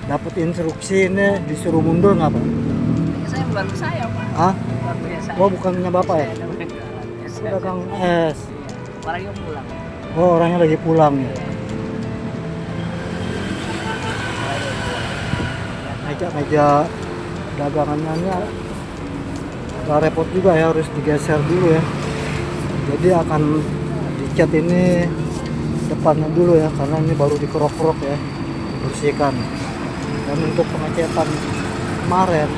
dapat instruksi ini disuruh mundur nggak Pak? Saya bukan saya, Pak. Ah, Bukan punya saya. oh bukannya Bapak ya? Saya namanya jualan es. Pedagang es. Iya. Orangnya pulang. Oh orangnya lagi pulang ya. Meja-meja dagangannya ini agak repot juga ya, harus digeser dulu ya. Jadi akan dicat ini depannya dulu ya, karena ini baru dikerok-kerok ya, dibersihkan. Dan untuk pengecetan kemarin,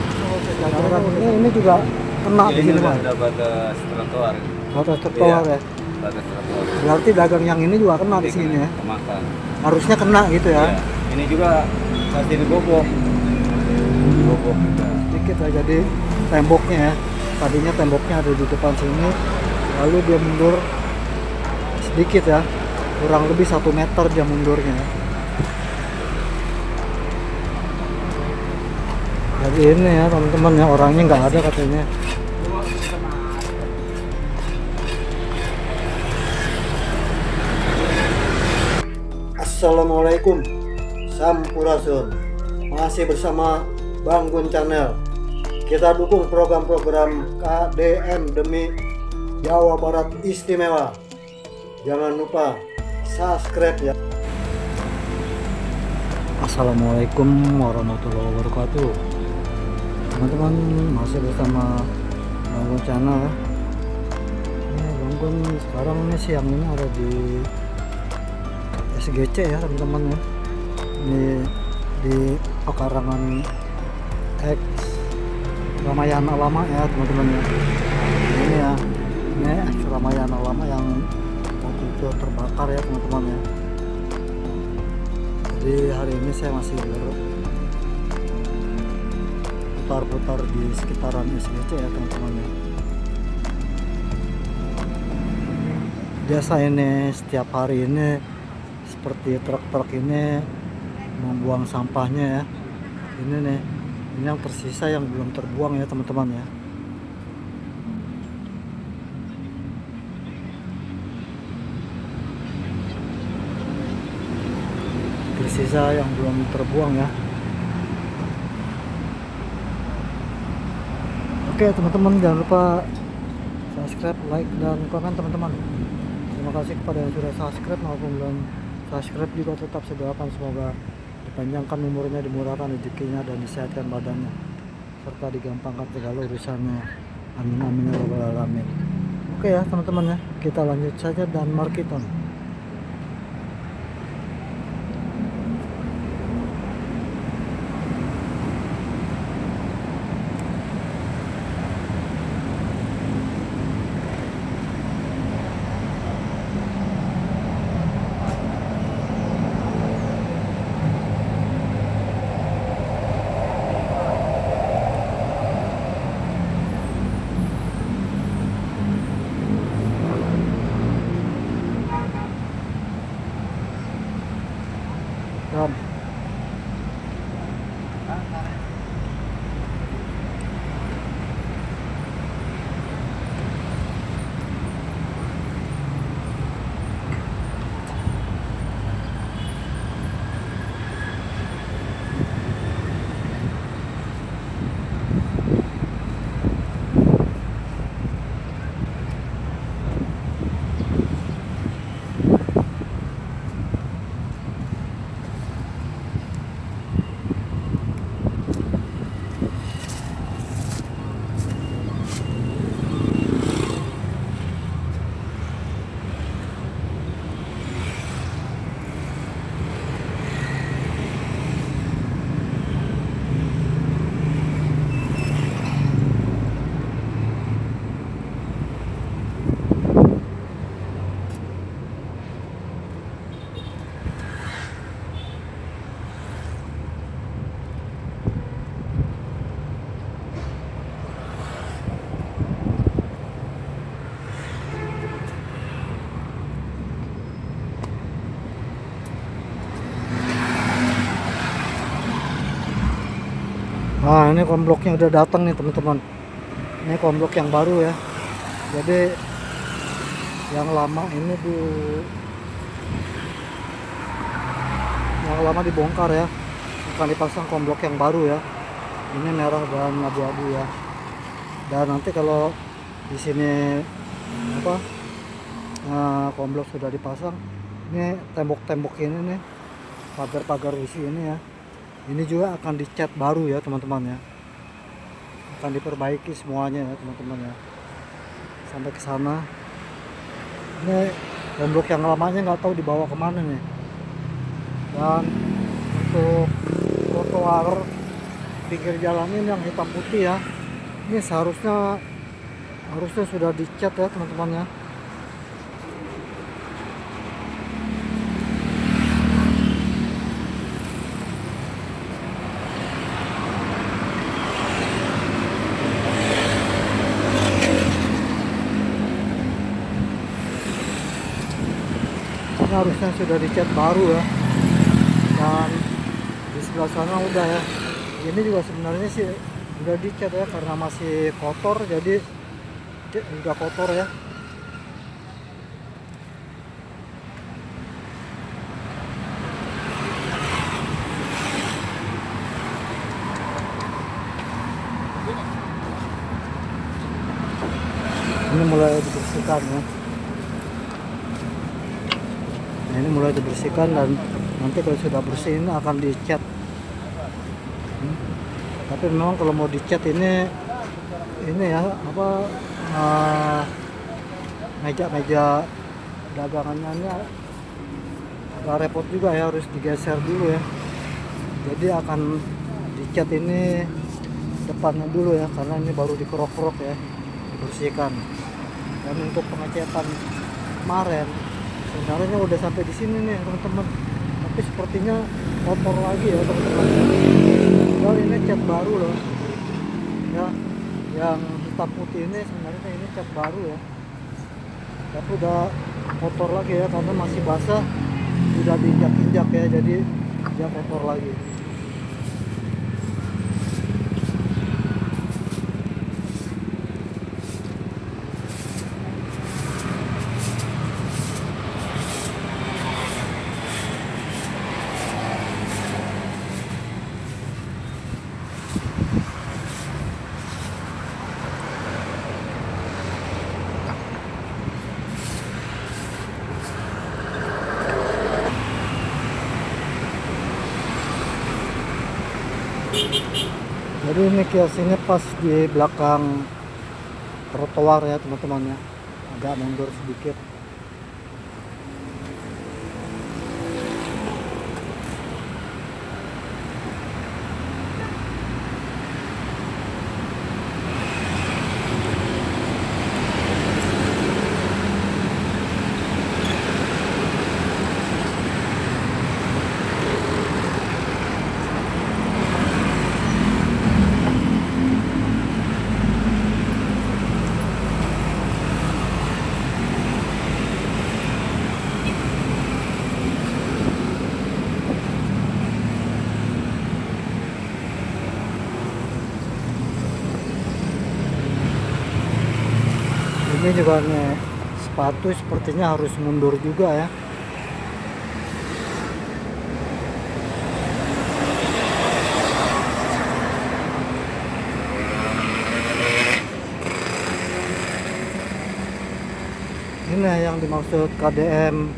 dagangan ini juga kena di sini Pak. Ada batas trotoar. Batas trotoar ya. Batas trotoar. Berarti dagang yang ini juga kena di sini ya. Kemakan. Harusnya kena gitu ya. Iya. Ini juga masih digobok. Digobok juga. Sedikit ya, jadi temboknya ya. Tadinya temboknya ada di depan sini, lalu dia mundur sedikit ya, kurang lebih 1 meter dia mundurnya ya. Jadi ini ya teman-teman ya, orangnya nggak ada katanya. Assalamualaikum, Sampurasun. Masih bersama Bang Gun Channel. Kita dukung program-program KDM demi Jawa Barat Istimewa. Jangan lupa subscribe ya. Assalamualaikum warahmatullahi wabarakatuh. Teman-teman, masih bersama Bang Gun Channel ya. Ini Bang Gun sekarang ini siang ini ada di SGC ya teman-teman ya. Ini di pekarangan X Ramayana Lama ya teman-teman ya. Ini ya, ini X Ramayana Lama yang waktu itu terbakar ya teman-teman ya. Jadi hari ini saya masih berputar-putar di sekitaran SGC ya teman-teman ya. Biasa ini setiap hari ini seperti truk-truk ini membuang sampahnya ya. Ini nih, ini yang tersisa yang belum terbuang ya teman-teman ya. Tersisa yang belum terbuang ya. Oke teman-teman, jangan lupa subscribe, like, dan komen teman-teman. Terima kasih kepada yang sudah subscribe maupun belum subscribe, juga tetap saya doakan semoga dipanjangkan umurnya, dimurahkan rezekinya, dan disehatkan badannya, serta digampangkan segala urusannya. Amin amin ya rabbal alamin. Oke ya teman-teman ya, kita lanjut saja dan marketing. Ram. Nah ini kombloknya udah datang nih teman-teman. Ini komblok yang baru ya. Jadi yang lama ini yang lama dibongkar ya. akan dipasang komblok yang baru ya. Ini merah dan abu-abu ya. Dan nanti kalau di sini apa komblok sudah dipasang, ini tembok-tembok ini nih, pagar-pagar di sini ya, ini juga akan dicat baru ya teman-teman ya, akan diperbaiki semuanya ya teman-teman ya, sampai ke sana. Ini komblok yang lamanya nggak tahu dibawa kemana nih. Dan untuk trotoar pinggir jalan ini yang hitam putih ya, ini seharusnya sudah dicat ya teman-teman ya. Ini harusnya sudah dicat baru ya. Dan di sebelah sana udah ya. Ini juga sebenarnya sih udah dicat ya, karena masih kotor, jadi udah kotor ya. Ini mulai dibersihkan ya. Nah, ini mulai dibersihkan, dan nanti kalau sudah bersih ini akan dicat. Tapi memang kalau mau dicat ini ya apa, meja-meja dagangannya ini agak repot juga ya, harus digeser dulu ya. Jadi akan dicat ini depannya dulu ya, karena ini baru dikerok-kerok ya, dibersihkan. Dan untuk pengecatan kemarin sebenarnya udah sampai di sini nih teman-teman, tapi sepertinya kotor lagi ya teman-teman. Padahal ini cat baru loh ya, yang hitam putih ini sebenarnya ini cat baru ya, tapi udah kotor lagi ya, karena masih basah, udah diinjak-injak ya, jadi dia kotor lagi. Jadi ini kios ini pas di belakang trotoar ya teman-teman ya, agak mundur sedikit. Ini juga nih, sepatu sepertinya harus mundur juga ya. Ini yang dimaksud KDM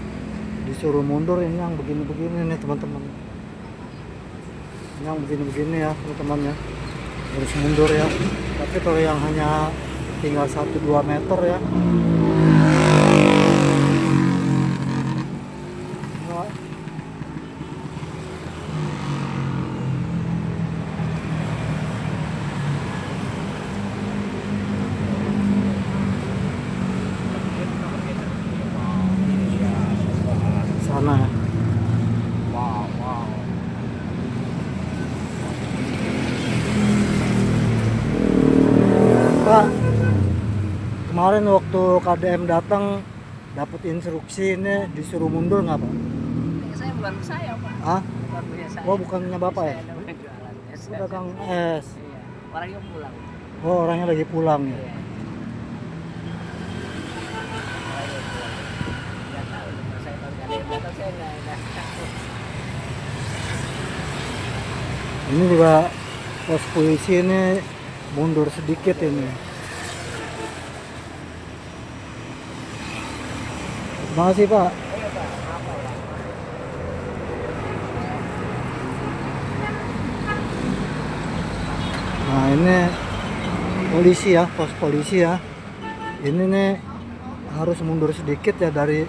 disuruh mundur, ini yang begini-begini nih teman-teman. Yang begini-begini ya teman-teman ya, harus mundur ya. Tapi kalau yang hanya tinggal 1-2 meter ya, sana ya. Pak, kemarin waktu KDM datang dapat instruksi ini disuruh mundur nggak Pak? Saya bukan saya Pak. Ah? Bukan punya saya. Oh, bukannya Bapak ya? Saya namanya jualan es. Udah Kang Es. Iya. Orangnya pulang. Oh, orangnya lagi pulang ya. Iya. Orangnya pulang. Nggak tahu. Saya tahu nggak ada yang datang, saya nggak tahu. Ini juga pos polisi ini mundur sedikit ini. Terima kasih Pak. Nah ini polisi ya, pos polisi ya. Ini nih harus mundur sedikit ya dari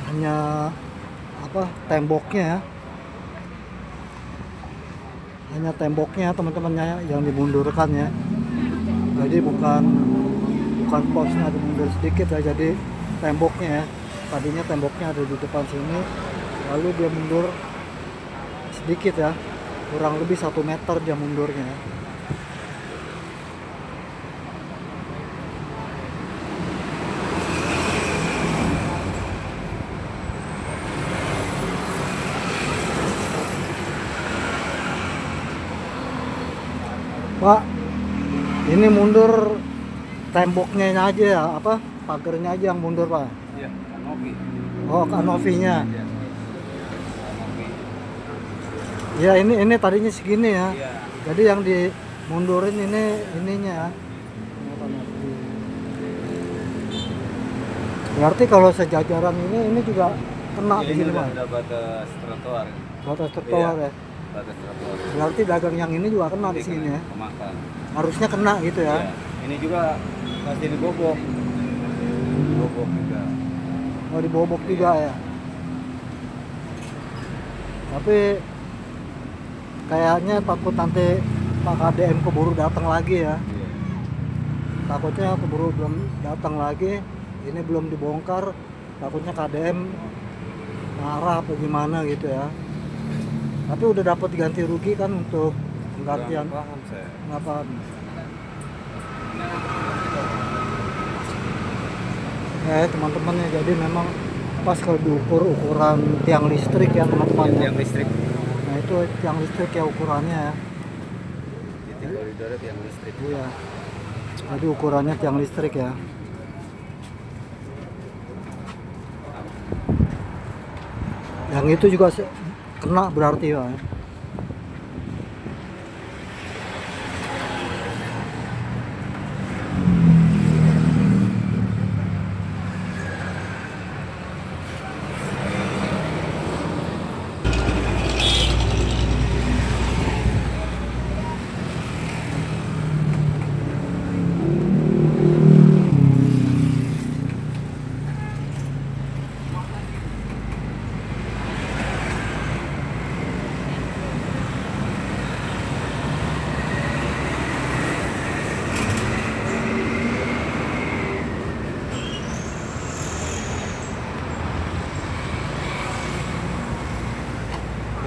hanya apa temboknya ya. Hanya temboknya teman-temannya yang dimundurkan ya. Jadi bukan posnya dimundur sedikit ya, jadi temboknya ya. Tadinya temboknya ada di depan sini, lalu dia mundur sedikit ya, kurang lebih 1 meter dia mundurnya ya. Pak, ini mundur temboknya aja ya, apa pagernya aja yang mundur Pak? Iya, kanopi. Oh, kanopinya. Iya. Kanopi. Ya ini tadinya segini ya. Iya. Jadi yang dimundurin ininya. Berarti kalau sejajaran ini juga kena di Ini sini udah, Pak. udah batas trotoar. Batas trotoar Iya. ya. Batas trotoar. Berarti dagang yang ini juga kena di Ini sini kena ya. Kemakan. Harusnya kena gitu ya. Iya. Ini juga pasti dibobok. Dibobok juga. Mau dibobok juga ya. Tapi kayaknya takut nanti Pak KDM keburu datang lagi ya. Iya. Takutnya keburu belum datang lagi, ini belum dibongkar, takutnya KDM marah apa gimana gitu ya. Tapi udah dapat ganti rugi kan untuk penggantian. Kurang paham saya. Nggak paham. Teman-teman ya, jadi memang pas kalau diukur ukuran tiang listrik ya teman-teman ya. Tiang listrik. Nah itu tiang listrik ya ukurannya ya. Titik koridornya tiang listrik. Iya. Jadi ukurannya tiang listrik ya. Yang itu juga kena berarti ya.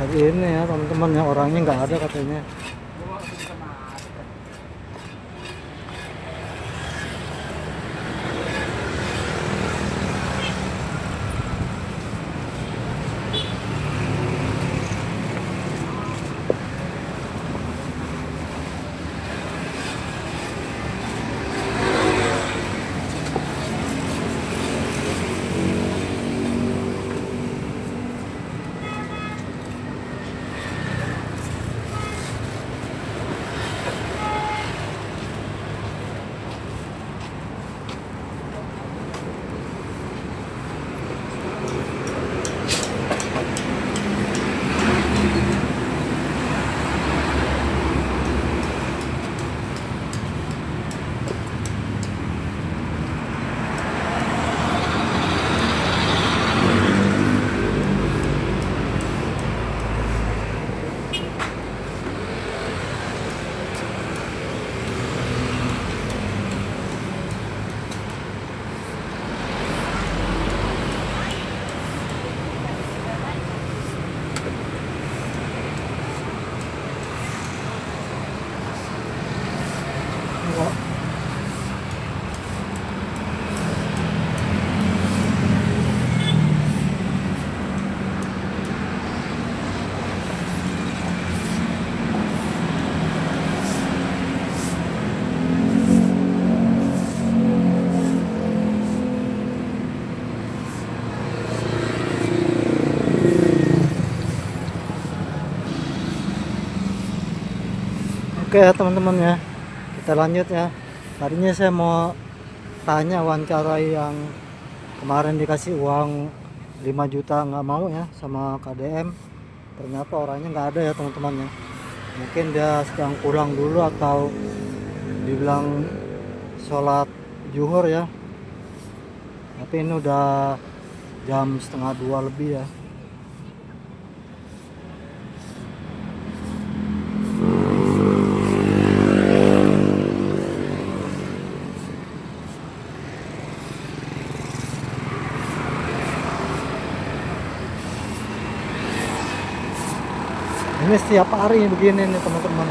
Jadi ini ya teman-teman ya, orangnya nggak ada katanya. Oke ya teman-teman ya, kita lanjut ya. Tadinya saya mau tanya wawancarai yang kemarin dikasih uang 5 juta nggak mau ya sama KDM. Ternyata orangnya nggak ada ya teman-teman ya. Mungkin dia sedang pulang dulu atau dibilang sholat zuhur ya. Tapi ini udah jam 1:30 lebih ya. Ini setiap hari begini nih teman-teman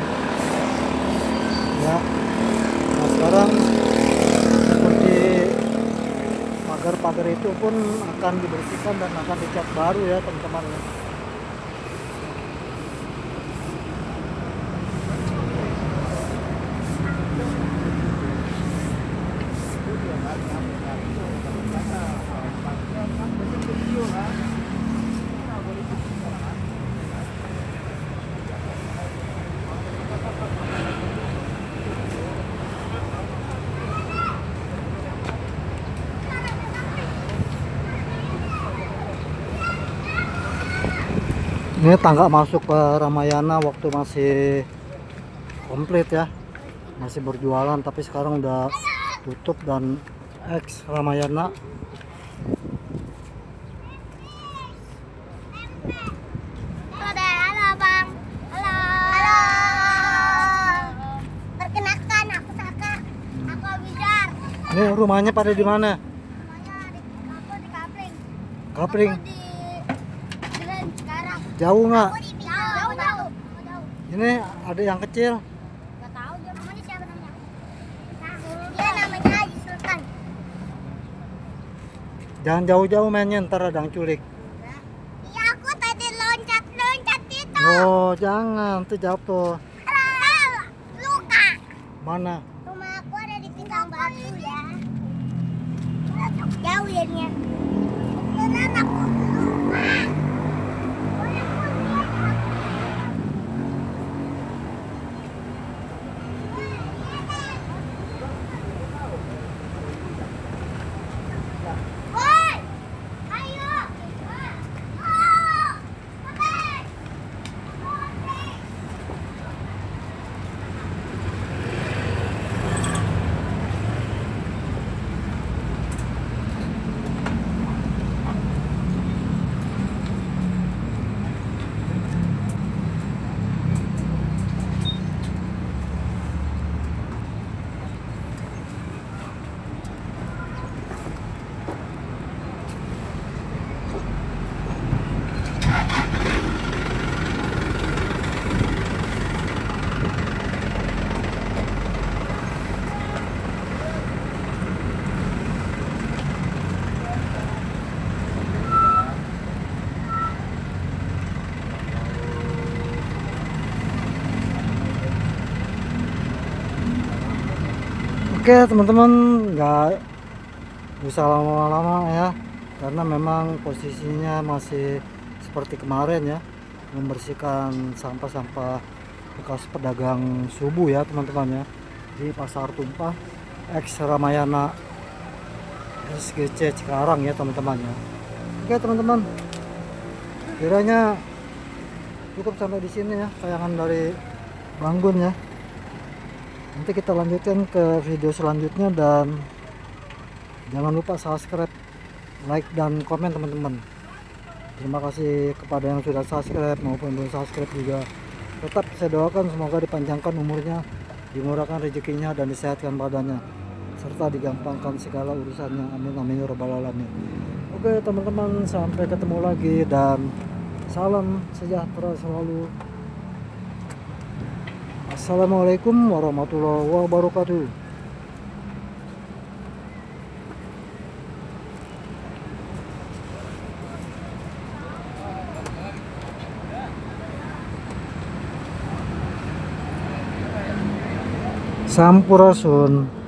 ya. Nah sekarang seperti pagar-pagar itu pun akan dibersihkan dan akan dicat baru ya teman-teman ya. Ini tangga masuk ke Ramayana waktu masih komplit ya, masih berjualan, tapi sekarang udah tutup dan ex Ramayana. Halo bang, halo. Perkenalkan aku Saka, aku Abizar. Ini rumahnya pada di mana? Namanya di Kapling. Kapling. Aku di Jalan sekarang. Jauh nggak? Jauh. Ini ada yang kecil. Gak tahu dia namanya siapa namanya. Dia namanya Haji Sultan. Jangan jauh-jauh mainnya, ntar ada yang culik. Iya aku tadi loncat itu. Oh jangan, tuh jatuh. Luka. Mana? Rumah aku ada di Pinggang Batu ya. Jauh jadinya. Beneran aku lupa. Woi, ayo. Oh, Oke. Oke teman-teman, nggak usah lama-lama ya, karena memang posisinya masih seperti kemarin ya, membersihkan sampah-sampah bekas pedagang subuh ya teman-teman ya, di Pasar Tumpah ex Ramayana SGC Cikarang ya teman-teman ya. Oke teman-teman, kiranya cukup sampai di sini ya tayangan dari Bang Gun ya. Nanti kita lanjutkan ke video selanjutnya, dan jangan lupa subscribe, like, dan komen teman-teman. Terima kasih kepada yang sudah subscribe maupun belum subscribe juga. Tetap saya doakan semoga dipanjangkan umurnya, dimurahkan rezekinya, dan disehatkan badannya, serta digampangkan segala urusannya. Amin amin ya rabbal alamin. Oke teman-teman, sampai ketemu lagi dan salam sejahtera selalu. Assalamualaikum warahmatullahi wabarakatuh. Sampurasun.